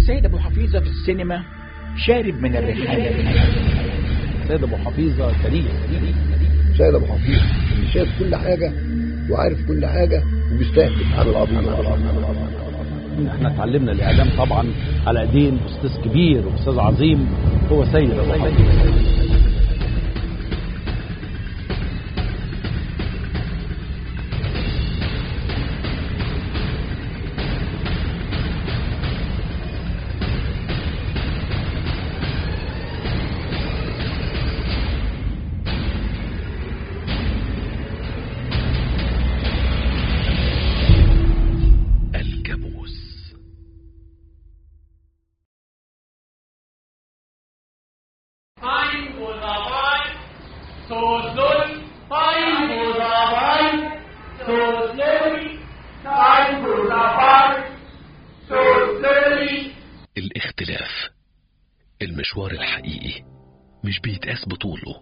السيد أبو حفيظة في السينما شارب من الريحان. سيد أبو حفيظة تاريخ. سيد أبو حفيظة اللي شاف كل حاجة وعارف كل حاجة وبيستهدف على العظيم. احنا اتعلمنا الإعلام طبعا على ايدين أستاذ كبير وأستاذ عظيم هو سيد أبو حفيظة. الاختلاف، المشوار الحقيقي مش بيتقاس بطوله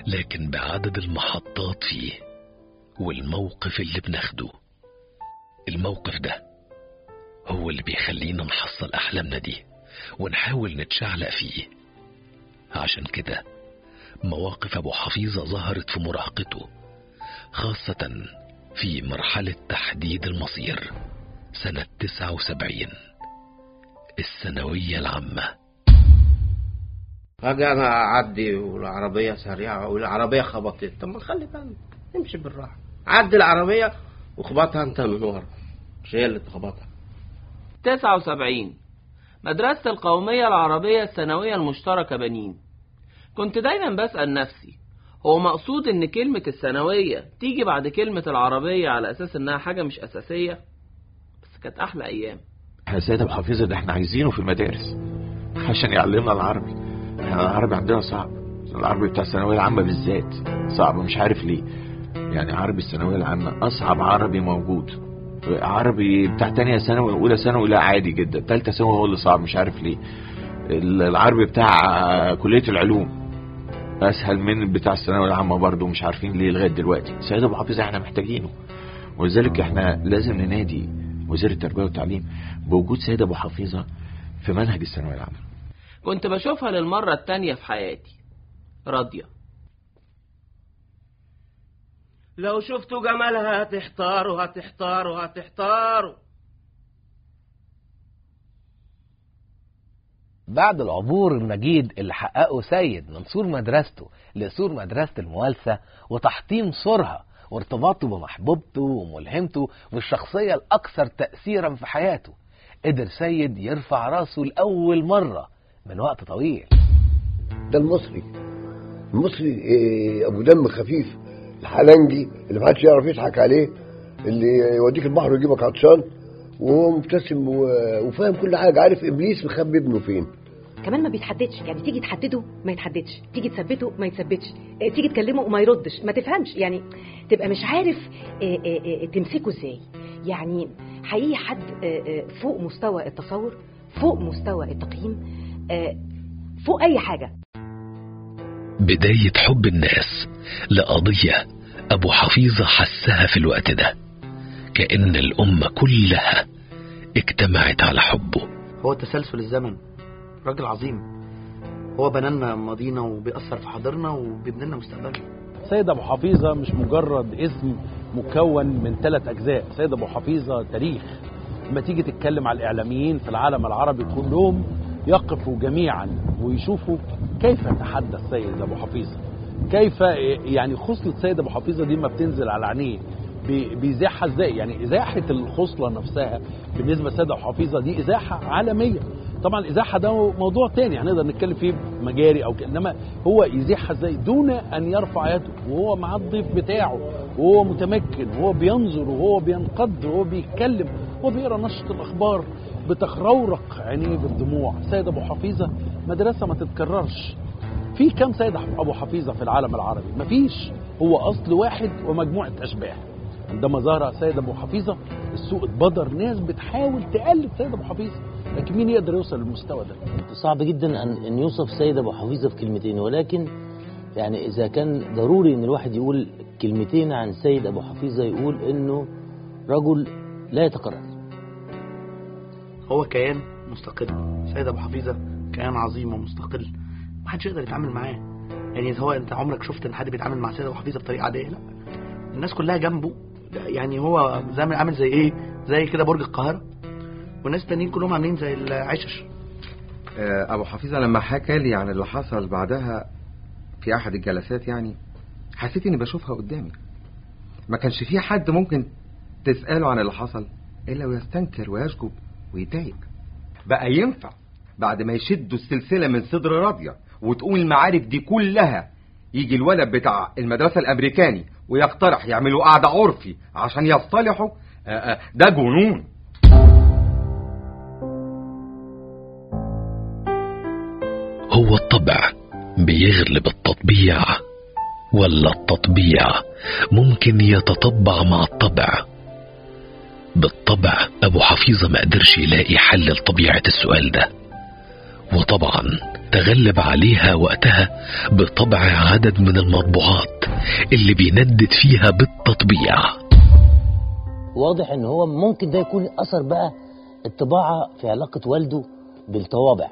لكن بعدد المحطات فيه والموقف اللي بناخده. الموقف ده هو اللي بيخلينا نحصل أحلامنا دي ونحاول نتشعلق فيه. عشان كده مواقف أبو حفيظة ظهرت في مراهقته، خاصة في مرحلة تحديد المصير سنة 79 الثانوية العامة. فجأة أنا أعدي والعربية سريعة والعربية خبطت. طب ما نخلي بالنا نمشي بالراحة. عدي العربية وخبطها أنت من ورا، مش هي اللي تخبطها. 79 مدرسة القومية العربية الثانوية المشتركة بنين. كنت دايما بسأل نفسي هو مقصود ان كلمة الثانوية تيجي بعد كلمة العربية على اساس انها حاجة مش اساسية؟ بس كانت احلى ايام. احنا سيد ابو حفيظة ده احنا عايزينه في المدارس عشان يعلمنا العربي. احنا العربي عندنا صعب، العربي بتاع الثانوية العامة بالذات صعب، مش عارف ليه. يعني عربي الثانوية العامة اصعب عربي موجود. عربي بتاع تانية ثانوي واولى ثانوي لا عادي جدا، تالتة ثانوي هو اللي صعب مش عارف ليه. العربي بتاع كلية العلوم اسهل من بتاع الثانويه العامه برضه، مش عارفين ليه لغايه دلوقتي. سيد ابو حفيظة احنا محتاجينه، ولذلك احنا لازم ننادي وزير التربيه والتعليم بوجود سيد ابو حفيظة في منهج الثانويه العامه. كنت بشوفها للمره التانية في حياتي، راضيه. لو شفتوا جمالها هتحتاروا هتحتاروا هتحتاروا. بعد العبور المجيد اللي حققه سيد من سور مدرسته لسور مدرسة الموالسة وتحطيم سورها وارتباطه بمحبوبته وملهمته والشخصية الأكثر تأثيرا في حياته، قدر سيد يرفع راسه لأول مرة من وقت طويل. ده المصري أبو دم خفيف، الحلنجي اللي محدش يعرف يضحك عليه، اللي يوديك البحر ويجيبك عطشان وهو مبتسم وفاهم كل حاجة، عارف إبليس مخبي ابنه فين. كمان ما بيتحددش، يعني تيجي تحدده ما يتحددش، تيجي تثبته ما يتثبتش، تيجي تكلمه وما يردش، ما تفهمش، يعني تبقى مش عارف تمسكه ازاي. يعني حقيقي حد فوق مستوى التصور، فوق مستوى التقييم، فوق اي حاجة. بداية حب الناس لقضية أبو حفيظة حسها في الوقت ده، كأن الأمة كلها اجتمعت على حبه. هو تسلسل الزمن، راجل عظيم، هو بنالنا ماضينا وبيأثر في حاضرنا وبيبني لنا مستقبلنا. سيد أبو حفيظة مش مجرد اسم مكون من 3 أجزاء، سيد أبو حفيظة تاريخ. لما تيجي تتكلم على الإعلاميين في العالم العربي كلهم يقفوا جميعا ويشوفوا كيف يتحدث سيد أبو حفيظة، كيف يعني خصلة سيد أبو حفيظة دي ما بتنزل على عينيه بيزاحها ازاي. يعني ازاحة الخصلة نفسها بالنسبة لسيد أبو حفيظة دي ازاحة عالمية. طبعا الازاحة ده موضوع تاني هنقدر نتكلم فيه مجاري او انما هو يزاحها ازاي دون ان يرفع يده وهو مع الضيف بتاعه وهو متمكن وهو بينظر وهو بينقد وهو بيتكلم وهو بيقرا نشرة الاخبار بتخرورق عينيه بالدموع. سيد أبو حفيظة مدرسة ما تتكررش. في كم سيد أبو حفيظة في العالم العربي؟ مفيش، هو أصل واحد ومجموعة أشباه. عندما ظهر سيد أبو حفيظة السوق اتبدر، ناس بتحاول تقلد سيد أبو حفيظة، لكن مين يقدر يوصل للمستوى ده؟ صعب جدا أن يوصف سيد أبو حفيظة في كلمتين، ولكن يعني إذا كان ضروري أن الواحد يقول كلمتين عن سيد أبو حفيظة يقول أنه رجل لا يتكرر. هو كيان مستقل. سيد ابو حفيظه كيان عظيم ومستقل، ما حدش يقدر يتعامل معاه. يعني هو انت عمرك شفت ان حد بيتعامل مع سيد ابو حفيظه بطريقه عاديه؟ لا، الناس كلها جنبه. يعني هو زي عامل زي ايه، زي كده برج القاهره، والناس التانيين كلهم عاملين زي العشش. ابو حفيظه لما حكى لي عن اللي حصل بعدها في احد الجلسات، يعني حسيت اني بشوفها قدامي. ما كانش في حد ممكن تسأله عن اللي حصل الا ويستنكر ويشجب ويتضايق. بقى ينفع بعد ما يشدوا السلسلة من صدر راضية وتقوم المعارك دي كلها يجي الولد بتاع المدرسة الامريكاني ويقترح يعملوا قعدة عرفي عشان يصطلحوا؟ ده جنون. هو الطبع بيغلب التطبيع، ولا التطبيع ممكن يتطبع مع الطبع؟ بالطبع أبو حفيظة ما قدرش يلاقي حل لطبيعة السؤال ده، وطبعا تغلب عليها وقتها بطبع عدد من المطبوعات اللي بيندد فيها بالتطبيع. واضح ان هو ممكن ده يكون اثر بقى الطباعة في علاقة والده بالطوابع،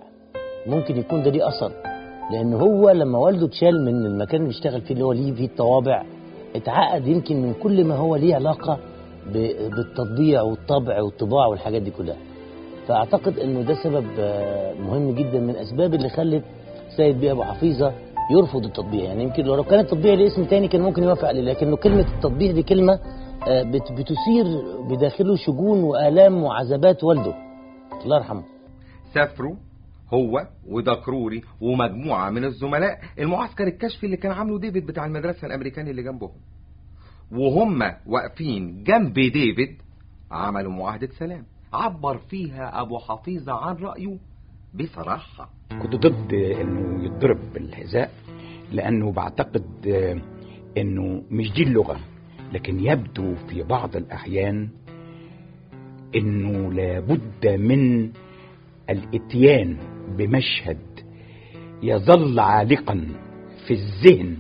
ممكن يكون ده ليه اثر، لان هو لما والده اتشال من المكان اللي بيشتغل فيه اللي هو ليه فيه الطوابع، اتعقد يمكن من كل ما هو ليه علاقة بالتطبيع والطبع والطباعة والحاجات دي كلها. فاعتقد انه ده سبب مهم جدا من اسباب اللي خلت سيد بيه ابو حفيظة يرفض التطبيع. يعني يمكن لو كان التطبيع ليه اسم تاني كان ممكن يوافق عليه، لكنه كلمة التطبيع دي كلمة بتثير بداخله شجون وآلام وعذابات والده الله يرحمه. سافروا هو ودكروري ومجموعة من الزملاء المعسكر الكشفي اللي كان عامله ديفيد بتاع المدرسة الامريكاني اللي جنبهم، وهم واقفين جنب ديفيد عملوا معاهدة سلام عبر فيها ابو حفيظة عن رأيه بصراحة. كنت ضد انه يتضرب بالحذاء، لانه بعتقد انه مش دي اللغة، لكن يبدو في بعض الاحيان انه لابد من الاتيان بمشهد يظل عالقا في الذهن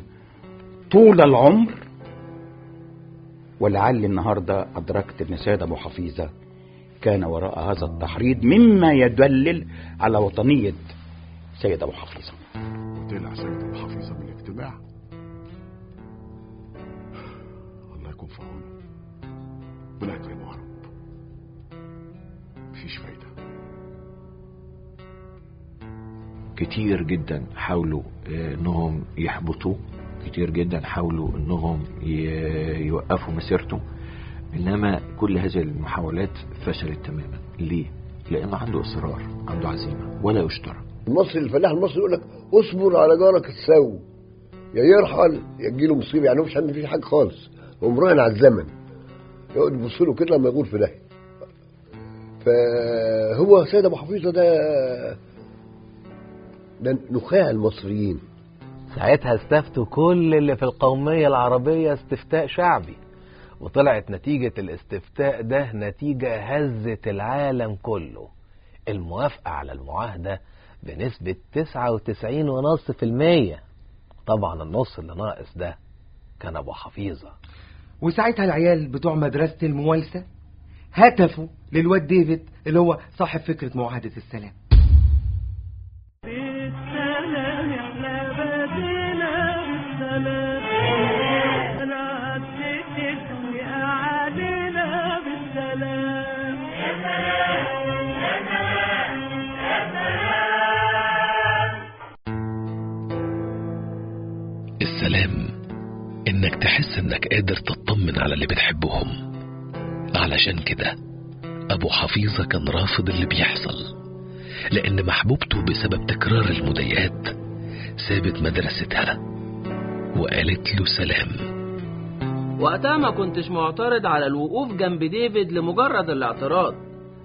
طول العمر. ولعل النهاردة أدركت أن سيد أبو حفيظة كان وراء هذا التحريض، مما يدلل على وطنية سيد أبو حفيظة. وطلع سيد أبو حفيظة من الاجتماع، الله يكون في عونه، والأكل مهرب، مفيش فايدة. كتير جدا حاولوا انهم يحبطوه، كتير جدا حاولوا انهم يوقفوا مسيرته، انما كل هذه المحاولات فشلت تماما. ليه؟ لانه عنده اصرار، عنده عزيمة ولا يشترى. المصري الفلاح المصري يقول لك اصبر على جارك السو، يا يرحل يا تجيله مصيبه. يعني مش عنده فيه حاجه خالص، هو مراهن على الزمن، يقعد يبص له كده لما يغور في داهيه. فهو سيد ابو حفيظه ده نخاع المصريين. ساعتها استفتوا كل اللي في القومية العربية استفتاء شعبي، وطلعت نتيجة الاستفتاء ده نتيجة هزت العالم كله. الموافقة على المعاهدة بنسبة 99.5%. طبعا النص اللي ناقص ده كان أبو حفيظة. وساعتها العيال بتوع مدرسة الموالسة هتفوا للواد ديفيد اللي هو صاحب فكرة معاهدة السلام. السلام انك تحس انك قادر تطمن على اللي بتحبهم. علشان كده ابو حفيظة كان رافض اللي بيحصل، لان محبوبته بسبب تكرار المضايقات سابت مدرستها وقالت له سلام. وقتها ما كنتش معترض على الوقوف جنب ديفيد لمجرد الاعتراض،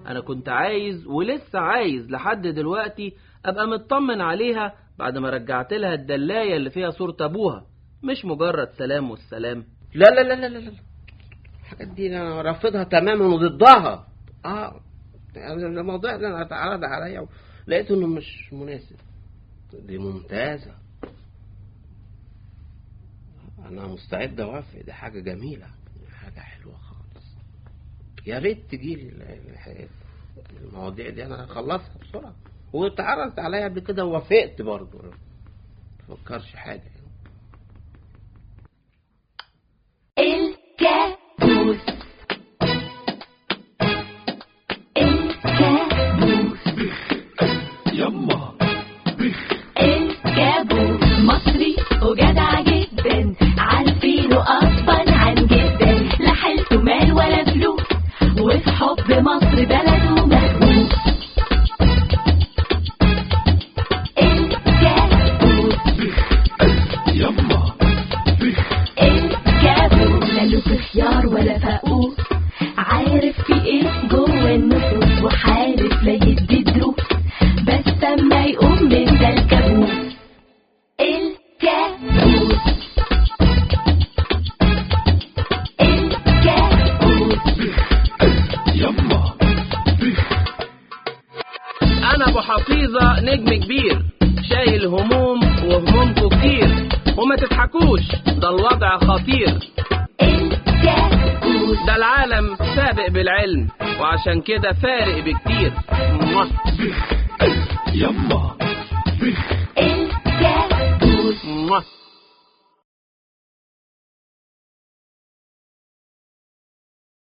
انا كنت عايز ولسه عايز لحد دلوقتي ابقى مطمن عليها بعد ما رجعت لها الدلاية اللي فيها صورة ابوها، مش مجرد سلام والسلام. لا لا لا لا لا، الحاجات دي انا رافضها تماما وضدها. يعني الموضوع ده انا اتعرض عليا لقيت انه مش مناسب. دي ممتازة، انا مستعد اوافق، دي حاجة جميلة، حاجة حلوة خالص، يا ريت تجيلي الحياة. المواضيع دي انا هخلصها بسرعه، واتعرضت عليا قبل كده ووافقت برضه، ما تفكرش حاجه يعني. الكابوس يما الكابوس مصري وجدع جدا، عارفينه اصلا عن جدا، لا حلته مال ولا فلوس، وفي حب مصر بلده مهووس. الكابوس يما الكابوس لا له في خيار ولا فاقوس، عارف في ايه جوه النفوس، وحالف لا يدي دروس، بس اما يقوم من ده الكابوس. الكابوس يما انا ابو حفيظة نجم كبير، شايل هموم وهمومكوا كتير، وما تضحكوش ده الوضع خطير. ده العالم سابق بالعلم، وعشان كده فارق بكتير. يما الكابوس